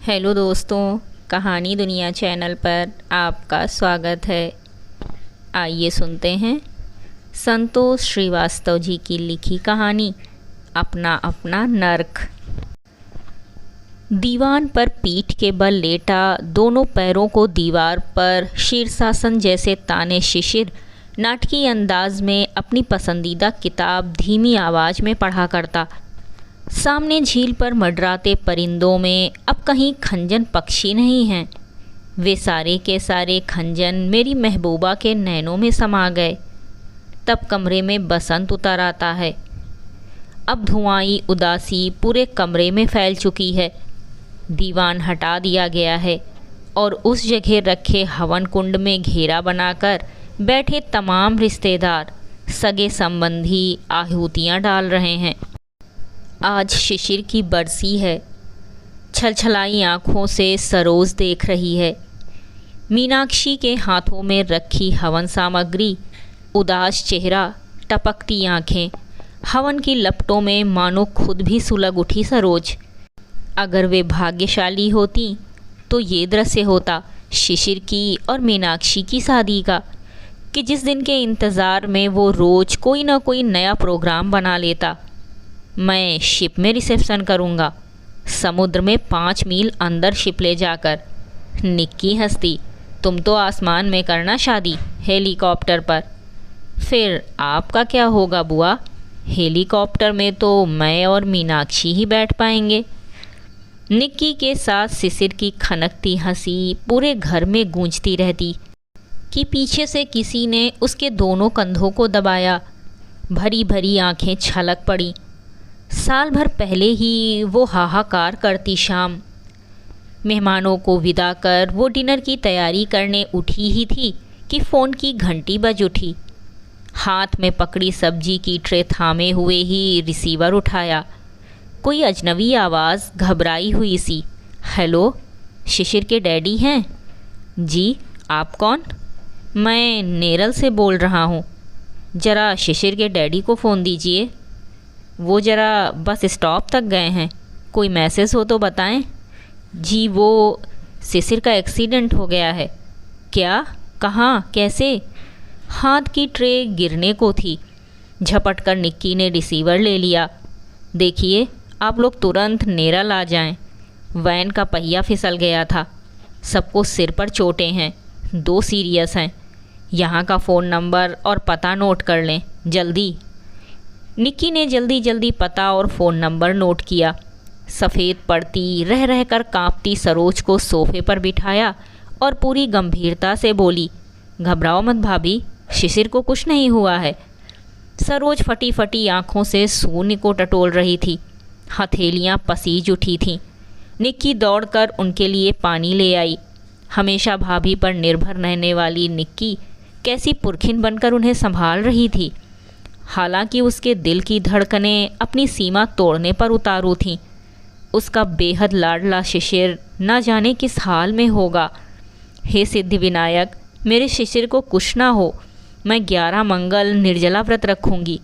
Hello दोस्तों, कहानी दुनिया चैनल पर आपका स्वागत है। आइए सुनते हैं संतोष श्रीवास्तव जी की लिखी कहानी अपना अपना नर्क। दीवान पर पीठ के बल लेटा, दोनों पैरों को दीवार पर शीर्षासन जैसे ताने शिशिर नाटकीय अंदाज में अपनी पसंदीदा किताब धीमी आवाज़ में पढ़ा करता। सामने झील पर मंडराते परिंदों में अब कहीं खंजन पक्षी नहीं हैं। वे सारे के सारे खंजन मेरी महबूबा के नैनों में समा गए। तब कमरे में बसंत उतर आता है। अब धुआंई उदासी पूरे कमरे में फैल चुकी है। दीवान हटा दिया गया है और उस जगह रखे हवन कुंड में घेरा बनाकर बैठे तमाम रिश्तेदार, सगे संबंधी आहुतियाँ डाल रहे हैं। आज शिशिर की बरसी है। छलछलाई आँखों से सरोज देख रही है। मीनाक्षी के हाथों में रखी हवन सामग्री, उदास चेहरा, टपकती आँखें, हवन की लपटों में मानो खुद भी सुलग उठी सरोज। अगर वे भाग्यशाली होती तो ये दृश्य होता शिशिर की और मीनाक्षी की शादी का, कि जिस दिन के इंतज़ार में वो रोज़ कोई ना कोई नया प्रोग्राम बना लेता। मैं शिप में रिसेप्शन करूँगा, समुद्र में 5 मील अंदर शिप ले जाकर। निक्की हंसती, तुम तो आसमान में करना शादी, हेलीकॉप्टर पर। फिर आपका क्या होगा बुआ? हेलीकॉप्टर में तो मैं और मीनाक्षी ही बैठ पाएंगे। निक्की के साथ शिशिर की खनकती हंसी पूरे घर में गूंजती रहती कि पीछे से किसी ने उसके दोनों कंधों को दबाया। भरी भरी आंखें छलक पड़ी। साल भर पहले ही वो हाहाकार करती शाम। मेहमानों को विदा कर वो डिनर की तैयारी करने उठी ही थी कि फ़ोन की घंटी बज उठी। हाथ में पकड़ी सब्जी की ट्रे थामे हुए ही रिसीवर उठाया। कोई अजनबी आवाज़ घबराई हुई सी। हेलो, शिशिर के डैडी हैं? जी, आप कौन? मैं नेरल से बोल रहा हूँ। ज़रा शिशिर के डैडी को फ़ोन दीजिए। वो ज़रा बस स्टॉप तक गए हैं, कोई मैसेज हो तो बताएं। जी, वो शिशिर का एक्सीडेंट हो गया है। क्या? कहाँ? कैसे? हाथ की ट्रे गिरने को थी। झपट कर निक्की ने रिसीवर ले लिया। देखिए, आप लोग तुरंत नेरल आ जाएं। वैन का पहिया फिसल गया था। सबको सिर पर चोटें हैं, 2 सीरियस हैं। यहाँ का फ़ोन नंबर और पता नोट कर लें, जल्दी। निक्की ने जल्दी जल्दी पता और फ़ोन नंबर नोट किया। सफ़ेद पड़ती रह रह कर काँपती सरोज को सोफे पर बिठाया और पूरी गंभीरता से बोली, घबराओ मत भाभी, शिशिर को कुछ नहीं हुआ है। सरोज फटी फटी आँखों से शून्य को टटोल रही थी। हथेलियाँ पसीज उठी थीं। निक्की दौड़कर उनके लिए पानी ले आई। हमेशा भाभी पर निर्भर रहने वाली निक्की कैसी पुरखिन बनकर उन्हें संभाल रही थी। हालांकि उसके दिल की धड़कनें अपनी सीमा तोड़ने पर उतारू थीं। उसका बेहद लाडला शिशिर न जाने किस हाल में होगा। हे सिद्धि विनायक, मेरे शिशिर को कुछ ना हो। मैं 11 मंगल निर्जला व्रत रखूँगी।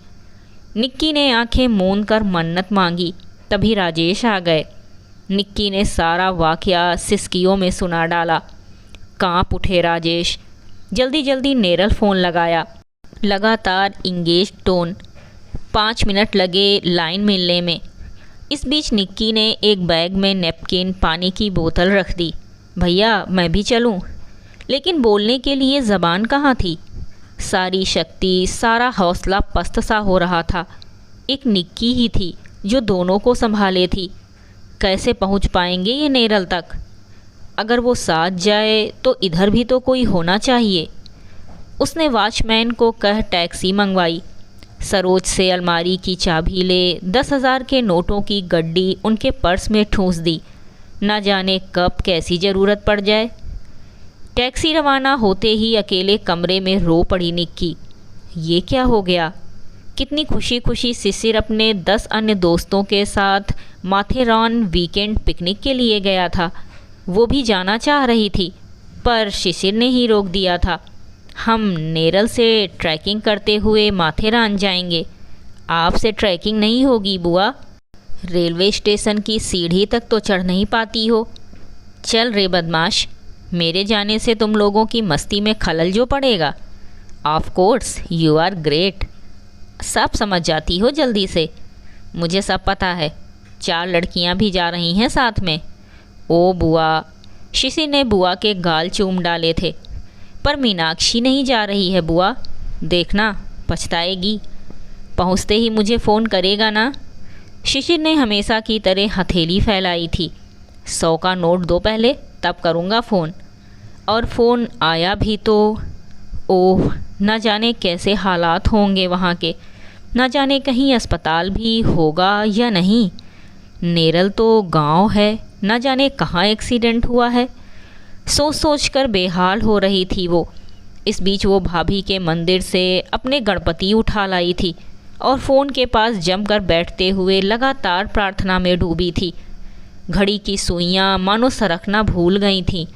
निक्की ने आंखें मूंद कर मन्नत मांगी। तभी राजेश आ गए। निक्की ने सारा वाकया सिसकियों में सुना डाला। कांप उठे राजेश। जल्दी जल्दी नेरल फ़ोन लगाया। लगातार इंगेज टोन। 5 मिनट लगे लाइन मिलने में। इस बीच निक्की ने एक बैग में नैपकिन, पानी की बोतल रख दी। भैया, मैं भी चलूं? लेकिन बोलने के लिए ज़बान कहाँ थी। सारी शक्ति, सारा हौसला पस्त सा हो रहा था। एक निक्की ही थी जो दोनों को संभाले थी। कैसे पहुंच पाएंगे ये नेरल तक? अगर वो साथ जाए तो इधर भी तो कोई होना चाहिए। उसने वॉचमैन को कह टैक्सी मंगवाई। सरोज से अलमारी की चाबी ले 10,000 के नोटों की गड्डी उनके पर्स में ठूंस दी। न जाने कब कैसी ज़रूरत पड़ जाए। टैक्सी रवाना होते ही अकेले कमरे में रो पड़ी निक्की। ये क्या हो गया? कितनी खुशी खुशी शिशिर अपने 10 अन्य दोस्तों के साथ माथेरान वीकेंड पिकनिक के लिए गया था। वो भी जाना चाह रही थी, पर शिशिर ने ही रोक दिया था। हम नेरल से ट्रैकिंग करते हुए माथेरान जाएंगे। आपसे ट्रैकिंग नहीं होगी बुआ। रेलवे स्टेशन की सीढ़ी तक तो चढ़ नहीं पाती हो। चल रे बदमाश, मेरे जाने से तुम लोगों की मस्ती में खलल जो पड़ेगा। Of course you are great, सब समझ जाती हो जल्दी से। मुझे सब पता है, 4 लड़कियां भी जा रही हैं साथ में। ओ बुआ, शिशिर ने बुआ के गाल चूम डाले थे। पर मीनाक्षी नहीं जा रही है बुआ, देखना पछताएगी। पहुँचते ही मुझे फ़ोन करेगा ना। शिशिर ने हमेशा की तरह हथेली फैलाई थी। 100 का नोट दो पहले, तब करूँगा फ़ोन। और फ़ोन आया भी तो ओह, न जाने कैसे हालात होंगे वहाँ के, न जाने कहीं अस्पताल भी होगा या नहीं। नेरल तो गांव है, न जाने कहाँ एक्सीडेंट हुआ है। सोच सोच कर बेहाल हो रही थी वो। इस बीच वो भाभी के मंदिर से अपने गणपति उठा लाई थी और फ़ोन के पास जमकर बैठते हुए लगातार प्रार्थना में डूबी थी। घड़ी की सुइयां मानो सरकना भूल गई थीं।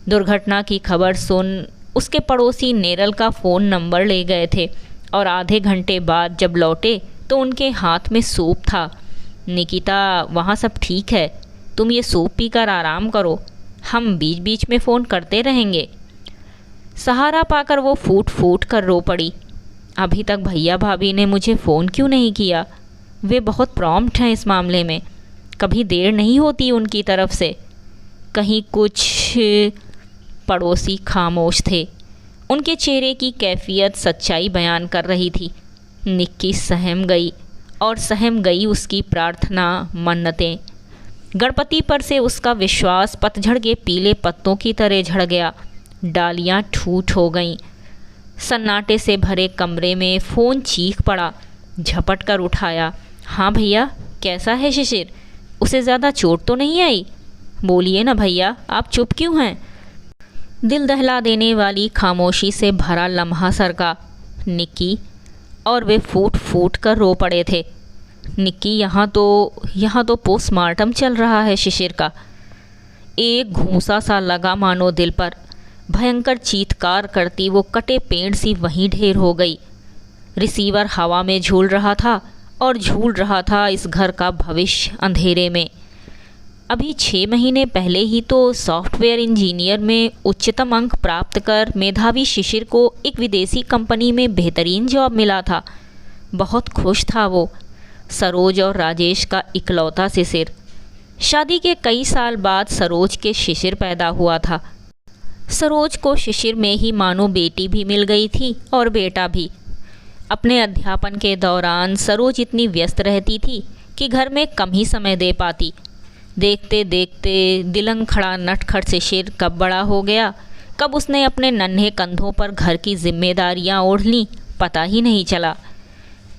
दुर्घटना की खबर सुन उसके पड़ोसी नेरल का फ़ोन नंबर ले गए थे और आधे घंटे बाद जब लौटे तो उनके हाथ में सूप था। निकिता, वहाँ सब ठीक है, तुम ये सूप पीकर आराम करो, हम बीच बीच में फ़ोन करते रहेंगे। सहारा पाकर वो फूट फूट कर रो पड़ी। अभी तक भैया भाभी ने मुझे फ़ोन क्यों नहीं किया? वे बहुत प्रॉम्प्ट हैं इस मामले में, कभी देर नहीं होती उनकी तरफ से। कहीं कुछ पड़ोसी खामोश थे। उनके चेहरे की कैफियत सच्चाई बयान कर रही थी। निक्की सहम गई और सहम गई उसकी प्रार्थना, मन्नतें। गणपति पर से उसका विश्वास पतझड़ के पीले पत्तों की तरह झड़ गया। डालियाँ ठूठ हो गईं। सन्नाटे से भरे कमरे में फ़ोन चीख पड़ा। झपट कर उठाया। हाँ भैया, कैसा है शिशिर? उसे ज़्यादा चोट तो नहीं आई? बोलिए ना भैया, आप चुप क्यों हैं? दिल दहला देने वाली खामोशी से भरा लम्हा सरका निक्की, और वे फूट फूट कर रो पड़े थे। निक्की, यहाँ तो पोस्टमार्टम चल रहा है शिशिर का। एक घूंसा सा लगा मानो दिल पर। भयंकर चीत्कार करती वो कटे पेड़ सी वहीं ढेर हो गई। रिसीवर हवा में झूल रहा था और झूल रहा था इस घर का भविष्य अंधेरे में। अभी 6 महीने पहले ही तो सॉफ्टवेयर इंजीनियर में उच्चतम अंक प्राप्त कर मेधावी शिशिर को एक विदेशी कंपनी में बेहतरीन जॉब मिला था। बहुत खुश था वो, सरोज और राजेश का इकलौता शिशिर। शादी के कई साल बाद सरोज के शिशिर पैदा हुआ था। सरोज को शिशिर में ही मानो बेटी भी मिल गई थी और बेटा भी। अपने अध्यापन के दौरान सरोज इतनी व्यस्त रहती थी कि घर में कम ही समय दे पाती। देखते देखते दिलंग खड़ा नटखट शिशिर कब बड़ा हो गया, कब उसने अपने नन्हे कंधों पर घर की जिम्मेदारियां ओढ़ लीं, पता ही नहीं चला।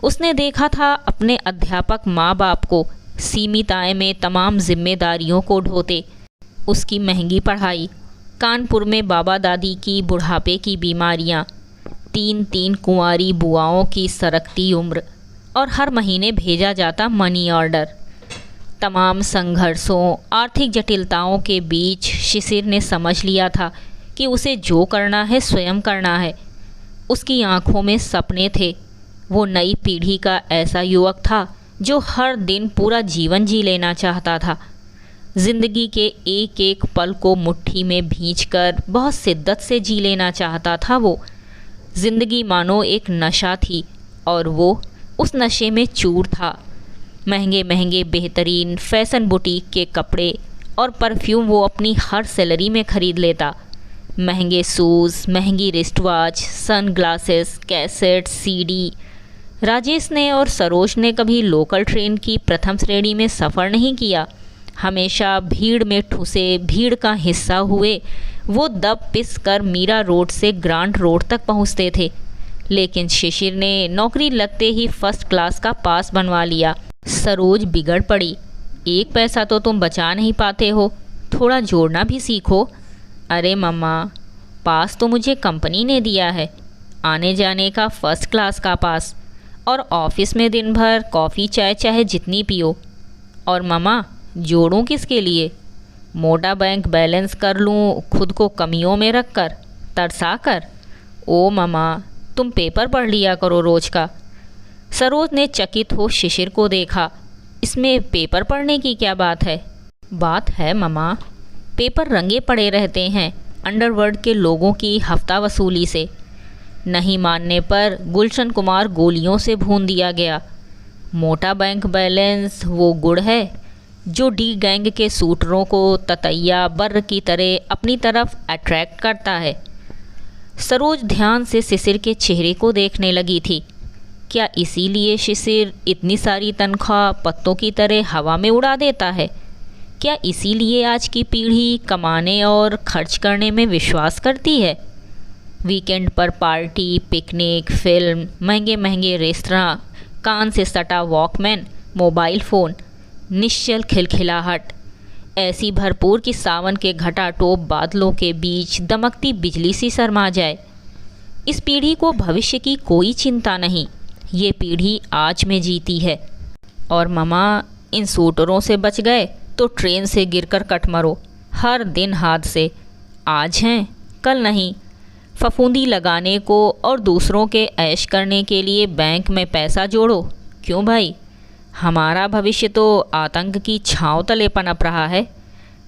उसने देखा था अपने अध्यापक माँ बाप को सीमित आय में तमाम जिम्मेदारियों को ढोते। उसकी महंगी पढ़ाई, कानपुर में बाबा दादी की बुढ़ापे की बीमारियां, 3 कुंवारी बुआओं की सरकती उम्र, और हर महीने भेजा जाता मनी ऑर्डर। तमाम संघर्षों, आर्थिक जटिलताओं के बीच शिशिर ने समझ लिया था कि उसे जो करना है स्वयं करना है। उसकी आंखों में सपने थे। वो नई पीढ़ी का ऐसा युवक था जो हर दिन पूरा जीवन जी लेना चाहता था। जिंदगी के एक एक पल को मुट्ठी में भींचकर बहुत शिद्दत से जी लेना चाहता था वो। जिंदगी मानो एक नशा थी और वो उस नशे में चूर था। महंगे महंगे बेहतरीन फैशन बुटीक के कपड़े और परफ्यूम वो अपनी हर सैलरी में खरीद लेता। महंगे शूज़, महंगी wrist watch, sun glasses, cassette, CD. Rajesh ने और सरोज ने कभी लोकल ट्रेन की प्रथम श्रेणी में सफ़र नहीं किया। हमेशा भीड़ में ठुसे, भीड़ का हिस्सा हुए वो दब पिस कर मीरा रोड से ग्रांट रोड तक पहुंचते थे। लेकिन शिशिर ने नौकरी लगते ही फर्स्ट क्लास का पास बनवा लिया। सरोज बिगड़ पड़ी। 1 पैसा तो तुम बचा नहीं पाते हो, थोड़ा जोड़ना भी सीखो। अरे मम्मा, पास तो मुझे कंपनी ने दिया है, आने जाने का फर्स्ट क्लास का पास, और ऑफिस में दिन भर कॉफ़ी चाय चाहे जितनी पियो। और मम्मा, जोड़ूं किसके लिए? मोटा बैंक बैलेंस कर लूं खुद को कमियों में रख कर, तरसा कर? ओ मम्मा, तुम पेपर पढ़ लिया करो रोज का। सरोज ने चकित हो शिशिर को देखा। इसमें पेपर पढ़ने की क्या बात है? बात है मम्मा, पेपर रंगे पड़े रहते हैं अंडरवर्ल्ड के लोगों की हफ्ता वसूली से। नहीं मानने पर गुलशन कुमार गोलियों से भून दिया गया। मोटा बैंक बैलेंस वो गुड़ है जो डी गैंग के शूटरों को ततैया बर्र की तरह अपनी तरफ अट्रैक्ट करता है। सरोज ध्यान से शिशिर के चेहरे को देखने लगी थी। क्या इसीलिए शिशिर इतनी सारी तनख्वाह पत्तों की तरह हवा में उड़ा देता है? क्या इसीलिए आज की पीढ़ी कमाने और खर्च करने में विश्वास करती है? वीकेंड पर पार्टी, पिकनिक, फिल्म, महंगे महंगे रेस्तरां, कान से सटा वॉकमैन, मोबाइल फ़ोन, निश्चल खिलखिलाहट, ऐसी भरपूर कि सावन के घटाटोप बादलों के बीच दमकती बिजली सी शर्मा जाए। इस पीढ़ी को भविष्य की कोई चिंता नहीं। ये पीढ़ी आज में जीती है। और मामा, इन शूटरों से बच गए तो ट्रेन से गिरकर कट मरो। हर दिन हादसे, आज हैं कल नहीं। फफूंदी लगाने को और दूसरों के ऐश करने के लिए बैंक में पैसा जोड़ो। क्यों भाई? हमारा भविष्य तो आतंक की छांव तले पनप रहा है।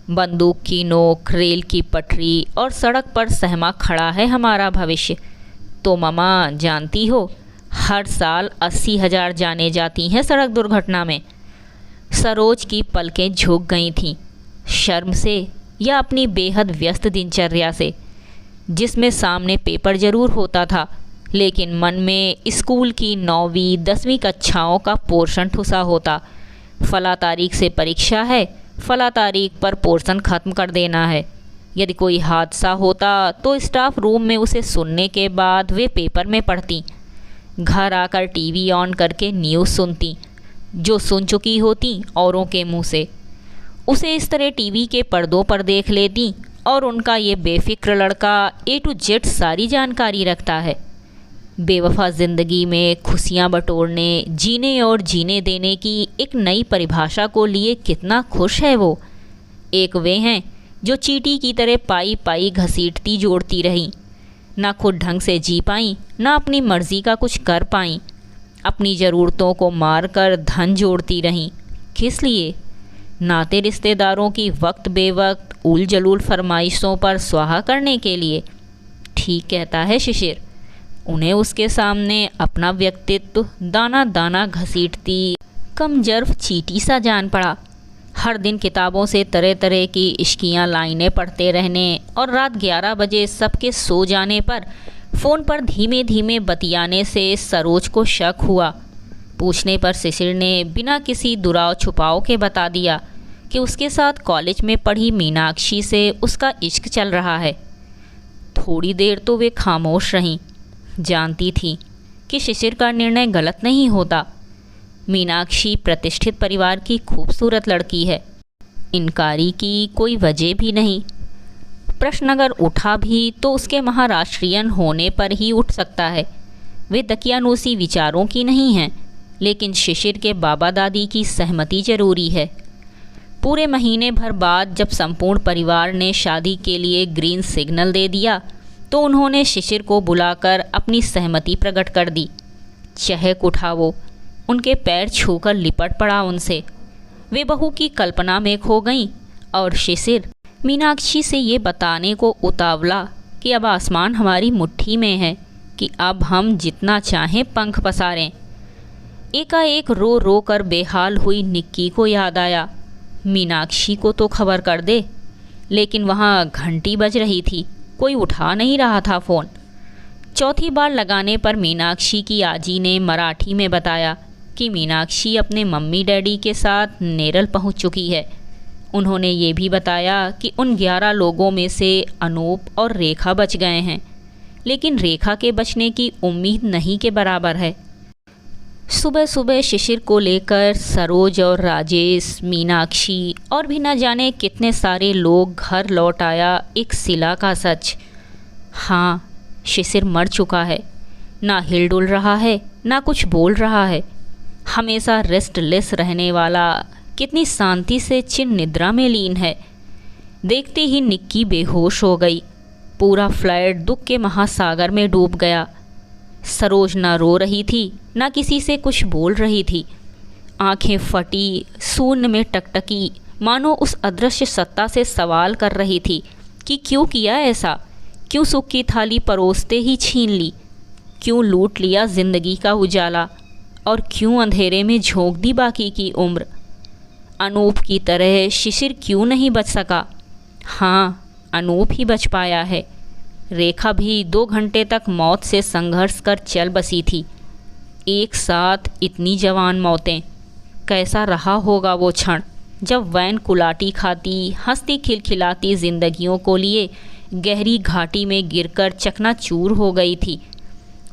बंदूक की नोक, रेल की पटरी और सड़क पर सहमा खड़ा है हमारा भविष्य। तो मामा जानती हो, हर साल 80,000 जाने जाती हैं सड़क दुर्घटना में। सरोज की पलकें झुक गई थीं, शर्म से या अपनी बेहद व्यस्त दिनचर्या से, जिसमें सामने पेपर जरूर होता था लेकिन मन में स्कूल की 9वीं 10वीं कक्षाओं का पोर्शन ठुसा होता। फला तारीख से परीक्षा है, फला तारीख पर पोर्शन ख़त्म कर देना है। यदि कोई हादसा होता तो स्टाफ रूम में उसे सुनने के बाद वे पेपर में पढ़ती। घर आकर टीवी ऑन करके न्यूज़ सुनती, जो सुन चुकी होती औरों के मुंह से। उसे इस तरह टीवी के पर्दों पर देख लेती और उनका ये बेफिक्र लड़का A to Z सारी जानकारी रखता है। बेवफा ज़िंदगी में खुशियाँ बटोरने, जीने और जीने देने की एक नई परिभाषा को लिए कितना खुश है वो। एक वे हैं जो चींटी की तरह पाई पाई घसीटती जोड़ती रहीं, ना खुद ढंग से जी पाई, ना अपनी मर्ज़ी का कुछ कर पाई। अपनी ज़रूरतों को मार कर धन जोड़ती रहीं। किस लिए? नाते रिश्तेदारों की वक्त बेवक्त उल जलूल फरमाइशों पर स्वाहा करने के लिए। ठीक कहता है शिशिर। उन्हें उसके सामने अपना व्यक्तित्व दाना दाना घसीटती कमजर्फ चींटी सा जान पड़ा। हर दिन किताबों से तरह तरह की इश्कियाँ लाइनें पढ़ते रहने और रात 11 बजे सबके सो जाने पर फ़ोन पर धीमे धीमे बतियाने से सरोज को शक हुआ। पूछने पर शिशिर ने बिना किसी दुराव छुपाव के बता दिया कि उसके साथ कॉलेज में पढ़ी मीनाक्षी से उसका इश्क चल रहा है। थोड़ी देर तो वे खामोश रहीं। जानती थी कि शिशिर का निर्णय गलत नहीं होता। मीनाक्षी प्रतिष्ठित परिवार की खूबसूरत लड़की है। इनकारी की कोई वजह भी नहीं। प्रश्न अगर उठा भी तो उसके महाराष्ट्रियन होने पर ही उठ सकता है। वे दकियानूसी विचारों की नहीं हैं, लेकिन शिशिर के बाबा दादी की सहमति जरूरी है। पूरे महीने भर बाद जब संपूर्ण परिवार ने शादी के लिए ग्रीन सिग्नल दे दिया तो उन्होंने शिशिर को बुलाकर अपनी सहमति प्रकट कर दी। चहक उठा वो, उनके पैर छूकर लिपट पड़ा उनसे। वे बहू की कल्पना में खो गईं और शिशिर मीनाक्षी से ये बताने को उतावला कि अब आसमान हमारी मुट्ठी में है, कि अब हम जितना चाहें पंख पसारें। एकाएक रो रो कर बेहाल हुई निक्की को याद आया, मीनाक्षी को तो खबर कर दे। लेकिन वहाँ घंटी बज रही थी, कोई उठा नहीं रहा था फ़ोन। चौथी बार लगाने पर मीनाक्षी की आजी ने मराठी में बताया कि मीनाक्षी अपने मम्मी डैडी के साथ नेरल पहुंच चुकी है। उन्होंने ये भी बताया कि उन 11 लोगों में से अनूप और रेखा बच गए हैं, लेकिन रेखा के बचने की उम्मीद नहीं के बराबर है। सुबह सुबह शिशिर को लेकर सरोज और राजेश, मीनाक्षी और भी न जाने कितने सारे लोग घर लौट आया एक सिला का सच। हाँ, शिशिर मर चुका है। ना हिलडुल रहा है, ना कुछ बोल रहा है। हमेशा रेस्टलेस रहने वाला कितनी शांति से चिर निद्रा में लीन है। देखते ही निक्की बेहोश हो गई। पूरा फ्लैट दुख के महासागर में डूब गया। सरोज ना रो रही थी, ना किसी से कुछ बोल रही थी। आंखें फटी, शून्य में टकटकी, मानो उस अदृश्य सत्ता से सवाल कर रही थी कि क्यों किया ऐसा, क्यों सुख की थाली परोसते ही छीन ली, क्यों लूट लिया जिंदगी का उजाला और क्यों अंधेरे में झोंक दी बाकी की उम्र। अनूप की तरह शिशिर क्यों नहीं बच सका? हाँ, अनूप ही बच पाया है। रेखा भी 2 घंटे तक मौत से संघर्ष कर चल बसी थी। एक साथ इतनी जवान मौतें। कैसा रहा होगा वो क्षण जब वैन कुलाटी खाती हंसती खिलखिलाती जिंदगियों को लिए गहरी घाटी में गिरकर चकनाचूर हो गई थी।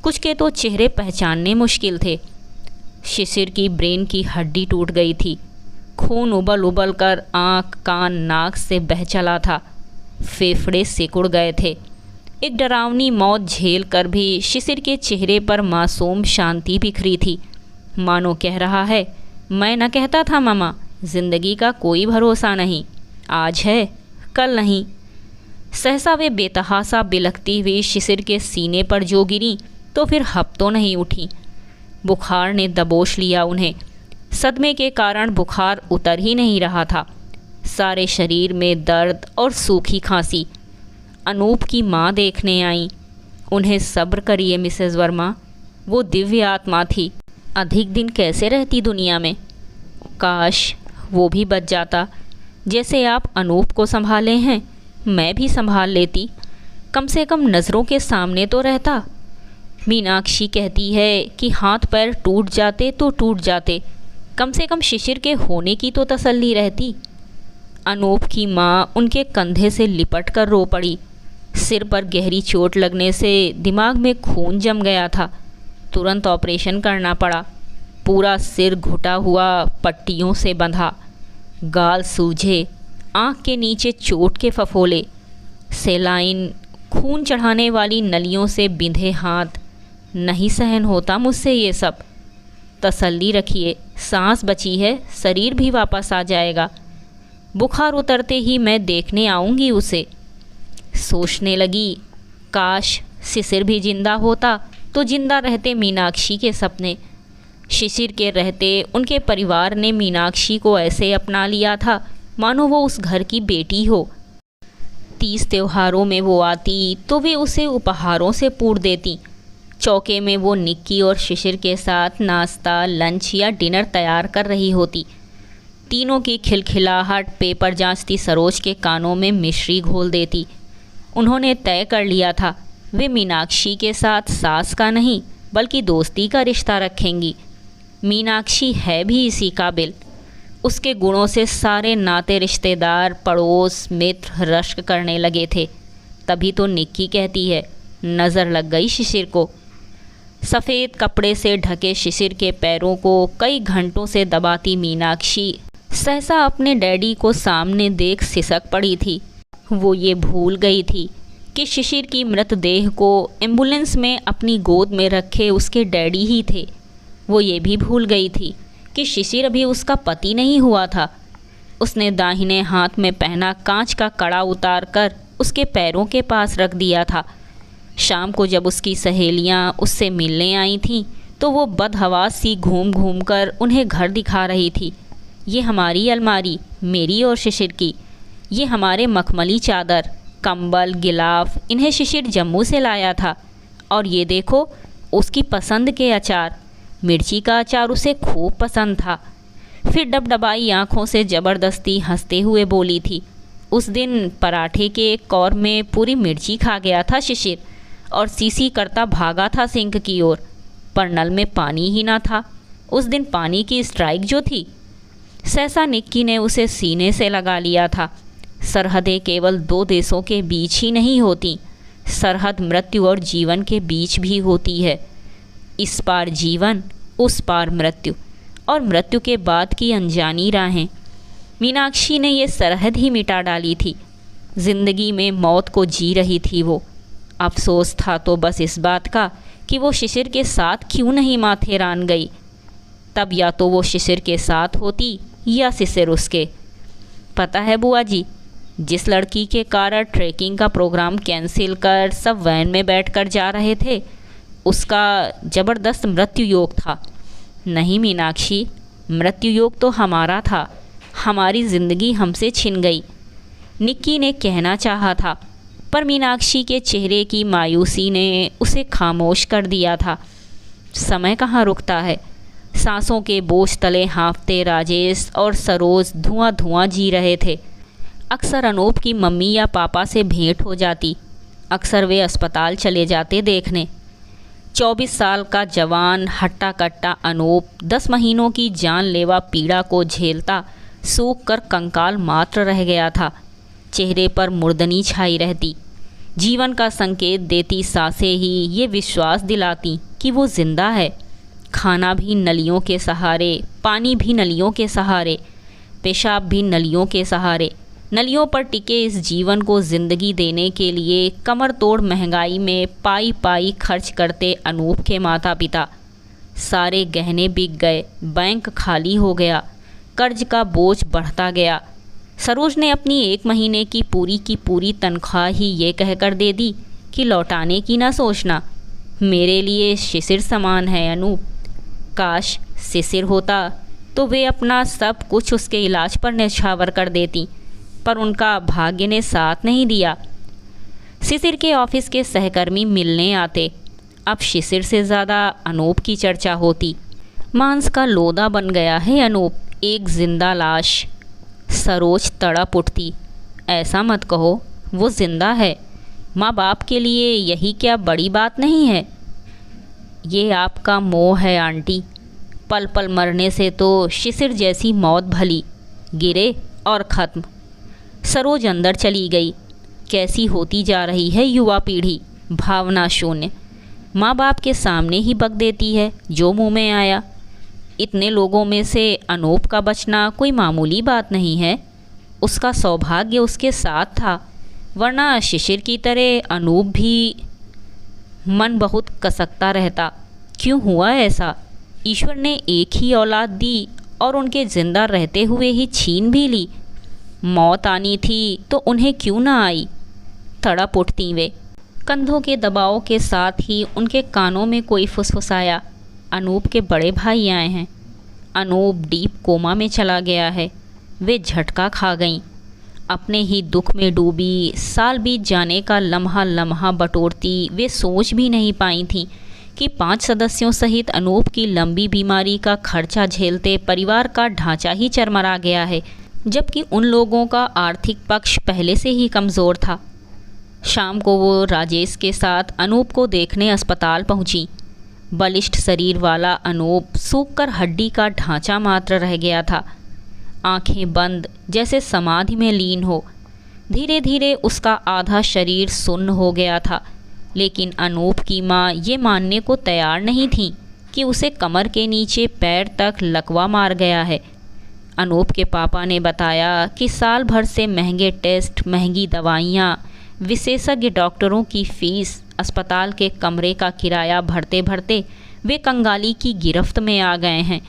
कुछ के तो चेहरे पहचानने मुश्किल थे। शिशिर की ब्रेन की हड्डी टूट गई थी। खून उबल उबल कर आँख कान नाक से बह चला था। फेफड़े सिकुड़ गए थे। एक डरावनी मौत झेल कर भी शिशिर के चेहरे पर मासूम शांति बिखरी थी। मानो कह रहा है, मैं न कहता था मामा, जिंदगी का कोई भरोसा नहीं, आज है कल नहीं। सहसा वे बेतहासा बिलखती हुई शिशिर के सीने पर जो गिरी तो फिर हफ्तों नहीं उठी। बुखार ने दबोच लिया उन्हें। सदमे के कारण बुखार उतर ही नहीं रहा था। सारे शरीर में दर्द और सूखी खांसी। अनूप की माँ देखने आई। उन्हें सब्र करिए मिसेस वर्मा, वो दिव्य आत्मा थी, अधिक दिन कैसे रहती दुनिया में। काश वो भी बच जाता। जैसे आप अनूप को संभाले हैं, मैं भी संभाल लेती, कम से कम नज़रों के सामने तो रहता। मीनाक्षी कहती है कि हाथ पैर टूट जाते तो टूट जाते, कम से कम शिशिर के होने की तो तसल्ली रहती। अनूप की माँ उनके कंधे से लिपट कर रो पड़ी। सिर पर गहरी चोट लगने से दिमाग में खून जम गया था। तुरंत ऑपरेशन करना पड़ा। पूरा सिर घुटा हुआ पट्टियों से बंधा, गाल सूजे, आँख के नीचे चोट के फफोले, सेलाइन, खून चढ़ाने वाली नलियों से बिंधे हाथ। नहीं सहन होता मुझसे ये सब। तसल्ली रखिए, सांस बची है, शरीर भी वापस आ जाएगा। बुखार उतरते ही मैं देखने आऊँगी उसे। सोचने लगी, काश शिशिर भी जिंदा होता तो जिंदा रहते मीनाक्षी के सपने। शिशिर के रहते उनके परिवार ने मीनाक्षी को ऐसे अपना लिया था मानो वो उस घर की बेटी हो। 30 त्योहारों में वो आती तो वे उसे उपहारों से पूर देती। चौके में वो निक्की और शिशिर के साथ नाश्ता, लंच या डिनर तैयार कर रही होती। तीनों की खिलखिलाहट पेपर जांचती सरोज के कानों में मिश्री घोल देती। उन्होंने तय कर लिया था वे मीनाक्षी के साथ सास का नहीं बल्कि दोस्ती का रिश्ता रखेंगी। मीनाक्षी है भी इसी काबिल। उसके गुणों से सारे नाते रिश्तेदार पड़ोस मित्र रश्क करने लगे थे। तभी तो निक्की कहती है, नज़र लग गई शिशिर को। सफ़ेद कपड़े से ढके शिशिर के पैरों को कई घंटों से दबाती मीनाक्षी सहसा अपने डैडी को सामने देख सिसक पड़ी थी। वो ये भूल गई थी कि शिशिर की मृतदेह को एम्बुलेंस में अपनी गोद में रखे उसके डैडी ही थे। वो ये भी भूल गई थी कि शिशिर अभी उसका पति नहीं हुआ था। उसने दाहिने हाथ में पहना कांच का कड़ा उतार कर उसके पैरों के पास रख दिया था। शाम को जब उसकी सहेलियां उससे मिलने आई थीं तो वो बदहवास सी घूम घूम कर उन्हें घर दिखा रही थी। ये हमारी अलमारी, मेरी और शिशिर की, ये हमारे मखमली चादर, कंबल, गिलाफ, इन्हें शिशिर जम्मू से लाया था। और ये देखो उसकी पसंद के अचार, मिर्ची का अचार उसे खूब पसंद था। फिर डबडबाई आँखों से ज़बरदस्ती हंसते हुए बोली थी, उस दिन पराठे के एक कौर में पूरी मिर्ची खा गया था शिशिर और सीसी करता भागा था सिंक की ओर, पर नल में पानी ही ना था। उस दिन पानी की स्ट्राइक जो थी। सहसा निक्की ने उसे सीने से लगा लिया था। सरहदें केवल 2 देशों के बीच ही नहीं होती, सरहद मृत्यु और जीवन के बीच भी होती है। इस पार जीवन, उस पार मृत्यु, और मृत्यु के बाद की अनजानी राहें। मीनाक्षी ने ये सरहद ही मिटा डाली थी। जिंदगी में मौत को जी रही थी वो। अफसोस था तो बस इस बात का कि वो शिशिर के साथ क्यों नहीं माथेरान गई। तब या तो वो शिशिर के साथ होती या शिशिर उसके। पता है बुआ जी, जिस लड़की के कारण ट्रैकिंग का प्रोग्राम कैंसिल कर सब वैन में बैठकर जा रहे थे, उसका ज़बरदस्त मृत्यु योग था। नहीं मीनाक्षी, मृत्यु योग तो हमारा था। हमारी ज़िंदगी हमसे छिन गई, निक्की ने कहना चाहा था, पर मीनाक्षी के चेहरे की मायूसी ने उसे खामोश कर दिया था। समय कहाँ रुकता है। सांसों के बोझ तले हाँफते राजेश और सरोज धुआं धुआं जी रहे थे। अक्सर अनूप की मम्मी या पापा से भेंट हो जाती, अक्सर वे अस्पताल चले जाते देखने। 24 साल का जवान हट्टा कट्टा अनूप 10 महीनों की जानलेवा पीड़ा को झेलता सूख कर कंकाल मात्र रह गया था। चेहरे पर मुर्दनी छाई रहती, जीवन का संकेत देती सांसें ही ये विश्वास दिलाती कि वो जिंदा है। खाना भी नलियों के सहारे, पानी भी नलियों के सहारे, पेशाब भी नलियों के सहारे। नलियों पर टिके इस जीवन को ज़िंदगी देने के लिए कमर तोड़ महंगाई में पाई पाई खर्च करते अनूप के माता पिता। सारे गहने बिक गए, बैंक खाली हो गया, कर्ज का बोझ बढ़ता गया। सरोज ने अपनी 1 महीने की पूरी तनख्वाह ही ये कहकर दे दी कि लौटाने की ना सोचना। मेरे लिए शिशिर समान है अनूप। काश शिशिर होता तो वे अपना सब कुछ उसके इलाज पर न्यौछावर कर देती, पर उनका भाग्य ने साथ नहीं दिया। शिशिर के ऑफिस के सहकर्मी मिलने आते, अब शिशिर से ज़्यादा अनूप की चर्चा होती। मांस का लोदा बन गया है अनूप, एक जिंदा लाश। सरोज तड़प उठती, ऐसा मत कहो, वो जिंदा है। माँ बाप के लिए यही क्या बड़ी बात नहीं है। ये आपका मोह है आंटी, पल पल मरने से तो शिशिर जैसी मौत भली, गिरे और ख़त्म। सरोज अंदर चली गई। कैसी होती जा रही है युवा पीढ़ी, भावना शून्य। माँ बाप के सामने ही बक देती है जो मुंह में आया। इतने लोगों में से अनूप का बचना कोई मामूली बात नहीं है। उसका सौभाग्य उसके साथ था, वरना शिशिर की तरह अनूप भी मन बहुत कसकता रहता। क्यों हुआ ऐसा? ईश्वर ने एक ही औलाद दी और उनके जिंदा रहते हुए ही छीन भी ली। मौत आनी थी तो उन्हें क्यों ना आई? तड़प उठती वे। कंधों के दबाव के साथ ही उनके कानों में कोई फुसफुसाया, अनूप के बड़े भाई आए हैं। अनूप डीप कोमा में चला गया है। वे झटका खा गईं। अपने ही दुख में डूबी, साल बीत जाने का लम्हा लम्हा बटोरती वे सोच भी नहीं पाई थीं कि 5 सदस्यों सहित अनूप की लंबी बीमारी का खर्चा झेलते परिवार का ढांचा ही चरमरा गया है, जबकि उन लोगों का आर्थिक पक्ष पहले से ही कमज़ोर था। शाम को वो राजेश के साथ अनूप को देखने अस्पताल पहुंची। बलिष्ठ शरीर वाला अनूप सूखकर हड्डी का ढांचा मात्र रह गया था, आंखें बंद जैसे समाधि में लीन हो। धीरे धीरे उसका आधा शरीर सुन्न हो गया था, लेकिन अनूप की माँ ये मानने को तैयार नहीं थी कि उसे कमर के नीचे पैर तक लकवा मार गया है। अनूप के पापा ने बताया कि साल भर से महंगे टेस्ट, महंगी दवाइयाँ, विशेषज्ञ डॉक्टरों की फीस, अस्पताल के कमरे का किराया भरते भरते वे कंगाली की गिरफ्त में आ गए हैं।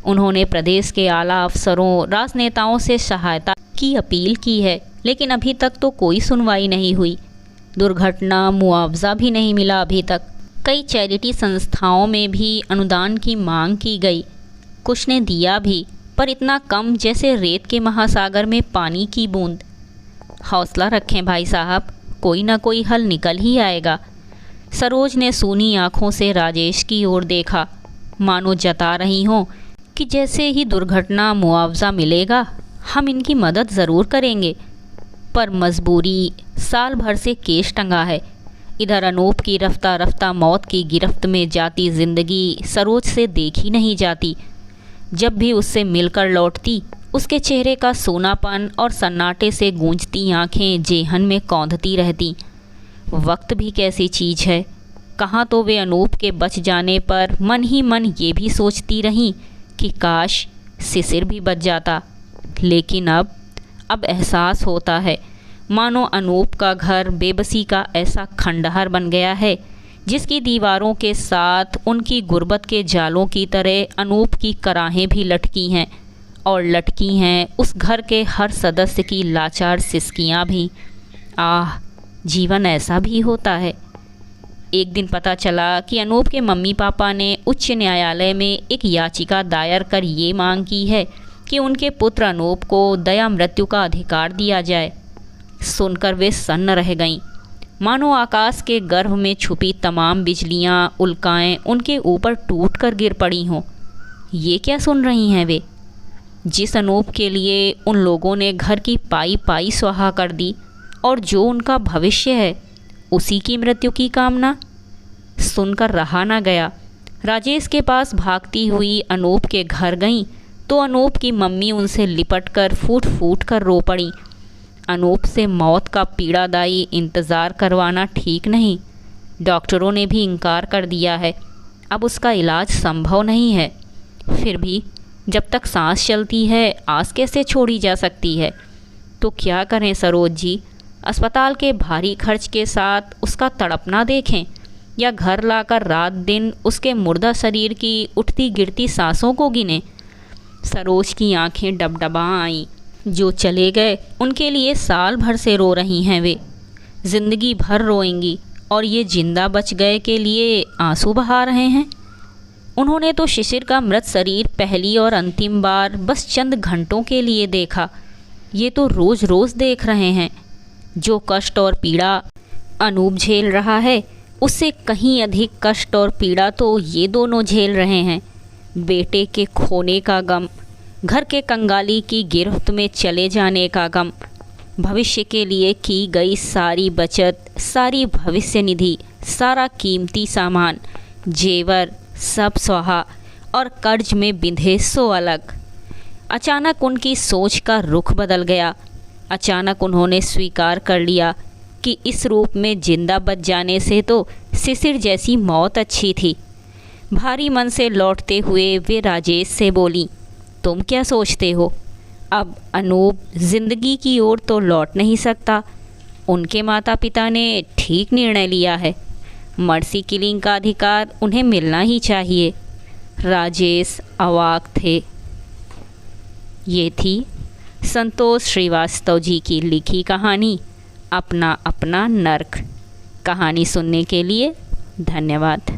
उन्होंने प्रदेश के आला अफसरों, राजनेताओं से सहायता की अपील की है, लेकिन अभी तक तो कोई सुनवाई नहीं हुई। दुर्घटना मुआवजा भी नहीं मिला अभी तक। कई चैरिटी संस्थाओं में भी अनुदान की मांग की गई, कुछ ने दिया भी, पर इतना कम जैसे रेत के महासागर में पानी की बूंद। हौसला रखें भाई साहब, कोई ना कोई हल निकल ही आएगा। सरोज ने सूनी आँखों से राजेश की ओर देखा, मानो जता रही हों कि जैसे ही दुर्घटना मुआवजा मिलेगा हम इनकी मदद ज़रूर करेंगे। पर मजबूरी, साल भर से केस टंगा है। इधर अनूप की रफ्ता रफ्ता मौत की गिरफ्त में जाती ज़िंदगी सरोज से देखी नहीं जाती। जब भी उससे मिलकर लौटती, उसके चेहरे का सोनापन और सन्नाटे से गूंजती आँखें जेहन में कौंधती रहती। वक्त भी कैसी चीज़ है। कहाँ तो वे अनूप के बच जाने पर मन ही मन ये भी सोचती रहीं कि काश शिशिर भी बच जाता। लेकिन अब एहसास होता है मानो अनूप का घर बेबसी का ऐसा खंडहर बन गया है, जिसकी दीवारों के साथ उनकी गुर्बत के जालों की तरह अनूप की कराहें भी लटकी हैं, और लटकी हैं उस घर के हर सदस्य की लाचार सिसकियाँ भी। आह, जीवन ऐसा भी होता है। एक दिन पता चला कि अनूप के मम्मी पापा ने उच्च न्यायालय में एक याचिका दायर कर ये मांग की है कि उनके पुत्र अनूप को दया मृत्यु का अधिकार दिया जाए। सुनकर वे सन्न रह गईं, मानो आकाश के गर्भ में छुपी तमाम बिजलियां, उल्काएं उनके ऊपर टूट कर गिर पड़ी हों। ये क्या सुन रही हैं वे? जिस अनूप के लिए उन लोगों ने घर की पाई पाई स्वाहा कर दी और जो उनका भविष्य है, उसी की मृत्यु की कामना। सुनकर रहा ना गया। राजेश के पास भागती हुई अनूप के घर गईं तो अनूप की मम्मी उनसे लिपट कर फूट फूट कर रो पड़ी। अनूप से मौत का पीड़ादायी इंतज़ार करवाना ठीक नहीं। डॉक्टरों ने भी इनकार कर दिया है, अब उसका इलाज संभव नहीं है। फिर भी जब तक सांस चलती है आस कैसे छोड़ी जा सकती है? तो क्या करें सरोज जी? अस्पताल के भारी खर्च के साथ उसका तड़पना देखें या घर लाकर रात दिन उसके मुर्दा शरीर की उठती गिरती सांसों को गिनें? सरोज की आंखें डबडबा आईं। जो चले गए उनके लिए साल भर से रो रही हैं वे, ज़िंदगी भर रोएंगी, और ये जिंदा बच गए के लिए आंसू बहा रहे हैं। उन्होंने तो शिशिर का मृत शरीर पहली और अंतिम बार बस चंद घंटों के लिए देखा। ये तो रोज़ रोज़ देख रहे हैं। जो कष्ट और पीड़ा अनूप झेल रहा है, उससे कहीं अधिक कष्ट और पीड़ा तो ये दोनों झेल रहे हैं। बेटे के खोने का गम, घर के कंगाली की गिरफ्त में चले जाने का गम, भविष्य के लिए की गई सारी बचत, सारी भविष्य निधि, सारा कीमती सामान, जेवर सब स्वाहा और कर्ज में बिंधे सो अलग। अचानक उनकी सोच का रुख बदल गया। अचानक उन्होंने स्वीकार कर लिया कि इस रूप में जिंदा बच जाने से तो शिशिर जैसी मौत अच्छी थी। भारी मन से लौटते हुए वे राजेश से बोली, तुम क्या सोचते हो? अब अनूप जिंदगी की ओर तो लौट नहीं सकता। उनके माता पिता ने ठीक निर्णय लिया है। मर्सी किलिंग का अधिकार उन्हें मिलना ही चाहिए। राजेश अवाक थे। ये थी संतोष श्रीवास्तव जी की लिखी कहानी अपना अपना नर्क। कहानी सुनने के लिए धन्यवाद।